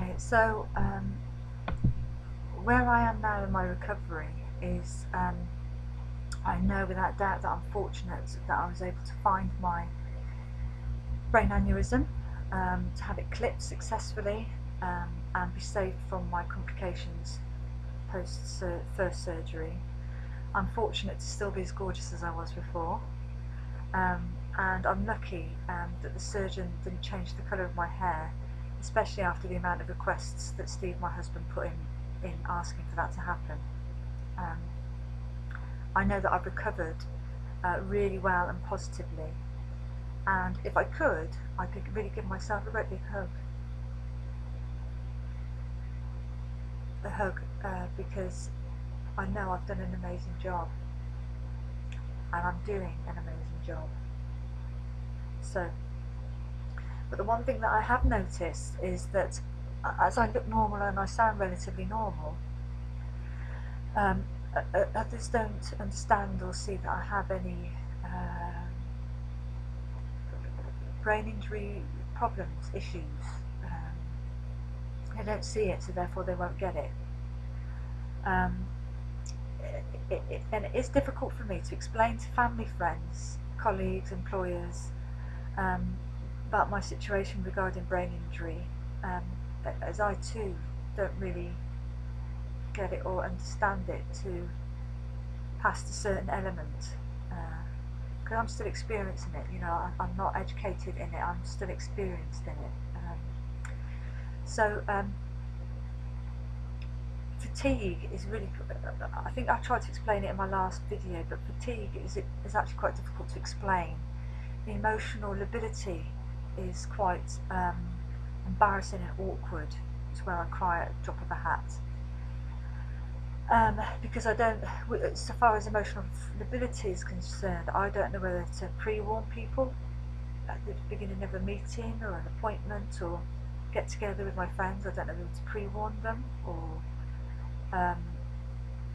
Okay, so where I am now in my recovery is I know without doubt that I'm fortunate that I was able to find my brain aneurysm, to have it clipped successfully, and be safe from my complications post first surgery. I'm fortunate to still be as gorgeous as I was before, and I'm lucky that the surgeon didn't change the colour of my hair, especially after the amount of requests that Steve, my husband, put in asking for that to happen. Um, I know that I've recovered really well and positively, and if I could really give myself a great big hug. Because I know I've done an amazing job, and I'm doing an amazing job. So, but the one thing that I have noticed is that as I look normal and I sound relatively normal, um, others don't understand or see that I have any brain injury problems, issues. They don't see it, so therefore they won't get it. Um, and it is difficult for me to explain to family, friends, colleagues, employers, um, about my situation regarding brain injury, um, as I too don't really get it or understand it to past a certain element. Because I'm still experiencing it, I'm not educated in it, I'm still experienced in it. So fatigue is really, I think I tried to explain it in my last video, but fatigue is actually quite difficult to explain. The emotional lability is quite embarrassing and awkward. It's where I cry at the drop of a hat. Because I don't, so far as emotional lability is concerned, I don't know whether to pre-warn people at the beginning of a meeting or an appointment or get together with my friends. I don't know whether to pre-warn them or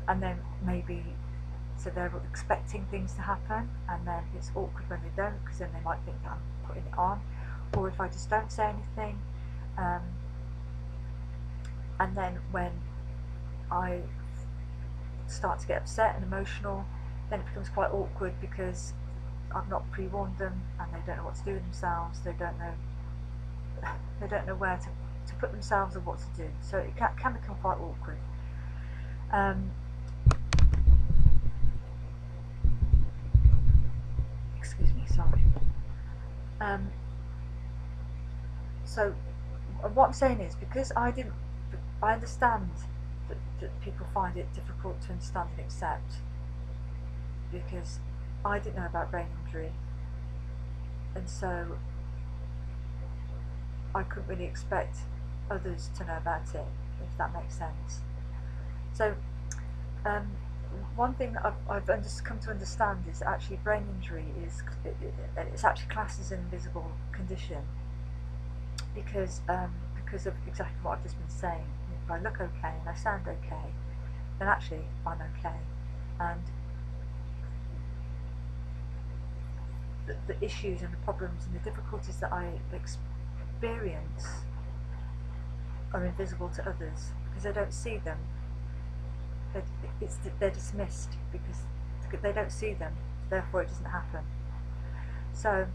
and then maybe, so they're expecting things to happen, and then it's awkward when they don't, because then they might think that I'm putting it on, or if I just don't say anything, and then when I start to get upset and emotional, then it becomes quite awkward because I've not pre-warned them and they don't know what to do with themselves. They don't know where to put themselves or what to do. So it can become quite awkward. Excuse me, sorry. So what I'm saying is, because I understand that people find it difficult to understand and accept, because I didn't know about brain injury, and so I couldn't really expect others to know about it, if that makes sense. So one thing that I've come to understand is actually brain injury it's actually classed as an invisible condition, because of exactly what I've just been saying. If I look okay and I sound okay, then actually I'm okay, and the issues and the problems and the difficulties that I experience are invisible to others because they don't see them. They're dismissed because they don't see them, therefore it doesn't happen. So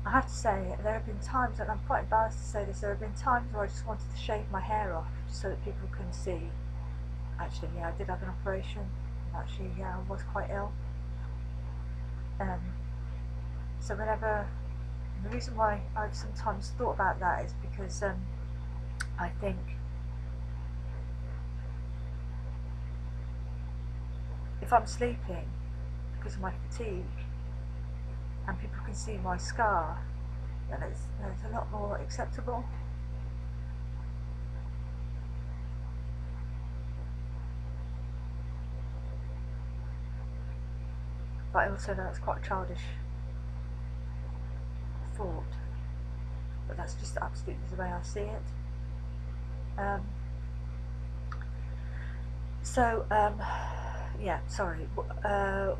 I have to say, there have been times, and I'm quite embarrassed to say this, there have been times where I just wanted to shave my hair off just so that people can see, actually, yeah, I did have an operation, and actually, yeah, I was quite ill. So the reason why I've sometimes thought about that is because I think if I'm sleeping because of my fatigue and people can see my scar, then it's a lot more acceptable. But I also know it's quite a childish thought, but that's just absolutely the way I see it. Yeah, sorry. I'm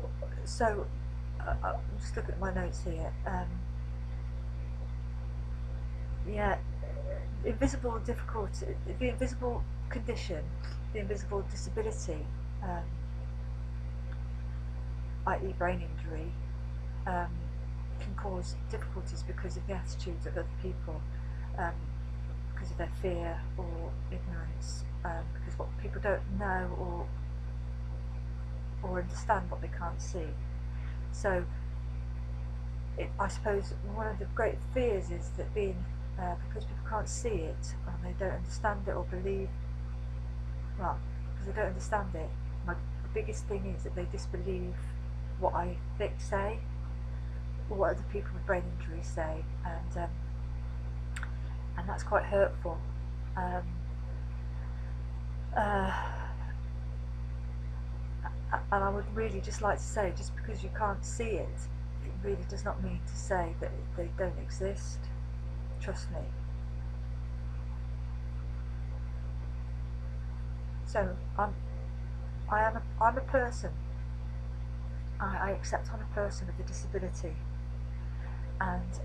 just looking at my notes here. Yeah, invisible difficulty, the invisible condition, the invisible disability, i.e. brain injury, can cause difficulties because of the attitudes of other people, because of their fear or ignorance, because what people don't know or understand what they can't see. So I suppose one of the great fears is that because people can't see it and they don't understand it or believe, well, because they don't understand it, the biggest thing is that they disbelieve what I say or what other people with brain injuries say, and that's quite hurtful. And I would really just like to say, just because you can't see it, it really does not mean to say that they don't exist. Trust me. So I'm a person. I accept I'm a person with a disability, and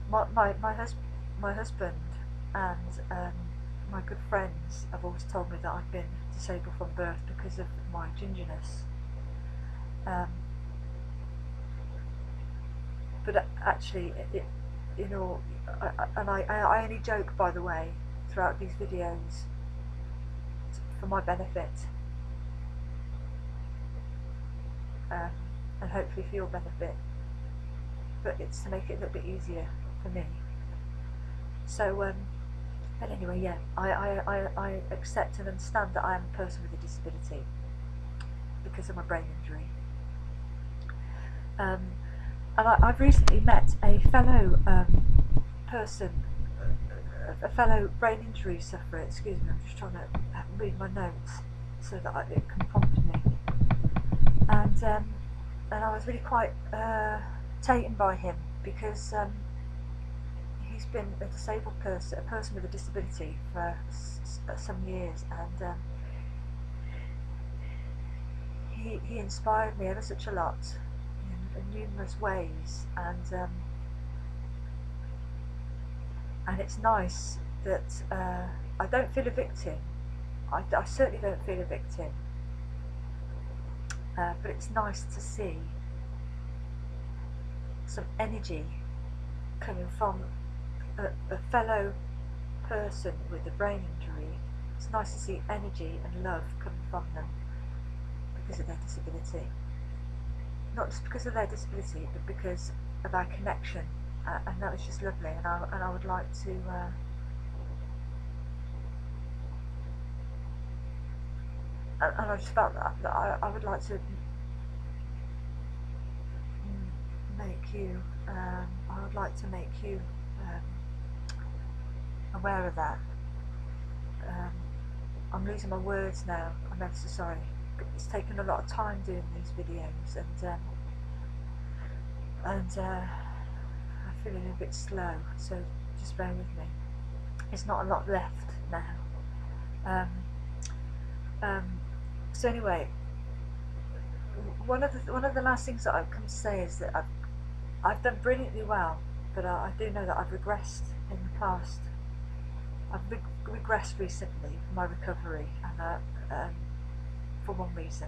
my husband and my good friends have always told me that I've been disabled from birth because of my gingerness. But actually, I only joke, by the way, throughout these videos for my benefit, and hopefully for your benefit, but it's to make it a little bit easier for me. So but anyway, yeah, I accept and understand that I am a person with a disability because of my brain injury. And I've recently met a fellow person, a fellow brain injury sufferer. Excuse me, I'm just trying to read my notes so that it can prompt me. And I was really quite taken by him because he's been a disabled person, a person with a disability for some years, and he inspired me ever such a lot in numerous ways, and it's nice that I don't feel a victim. I certainly don't feel a victim, but it's nice to see some energy coming from a fellow person with a brain injury. It's nice to see energy and love coming from them because of their disability. Not just because of their disability, but because of our connection, and that was just lovely. And I would like to and I just felt that I would like to make you I would like to make you aware of that. I'm losing my words now. I'm ever so sorry. It's taken a lot of time doing these videos, and I'm feeling a bit slow, so just bear with me. There's not a lot left now. So anyway, one of the last things that I've come to say is that I've done brilliantly well, but I do know that I've regressed in the past. I've regressed recently for my recovery, and for one reason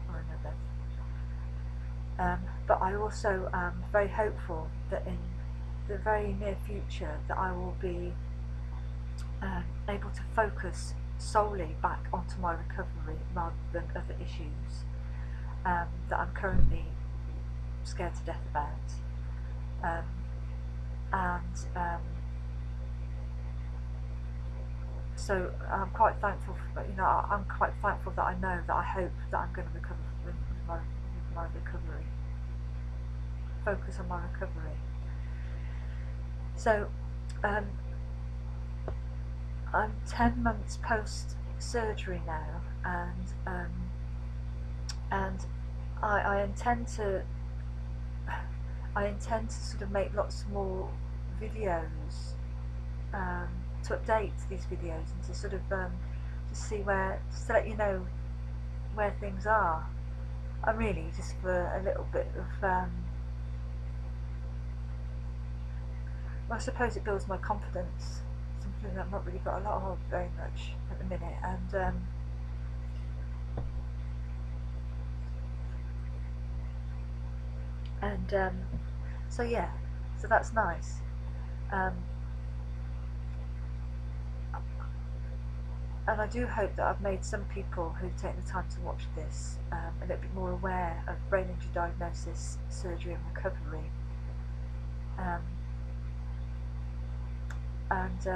or another. But I also am very hopeful that in the very near future that I will be able to focus solely back onto my recovery rather than other issues that I'm currently scared to death about. So I'm quite thankful for, I'm quite thankful that I know that I hope that I'm going to recover with my recovery. Focus on my recovery. So I'm 10 months post surgery now, and I intend to sort of make lots more videos to update these videos and to sort of just to let you know where things are. And really just for a little bit of I suppose it builds my confidence, something that I've not really got a lot of very much at the minute, and so yeah, so that's nice. Um, and I do hope that I've made some people who've taken the time to watch this a little bit more aware of brain injury diagnosis, surgery and recovery. And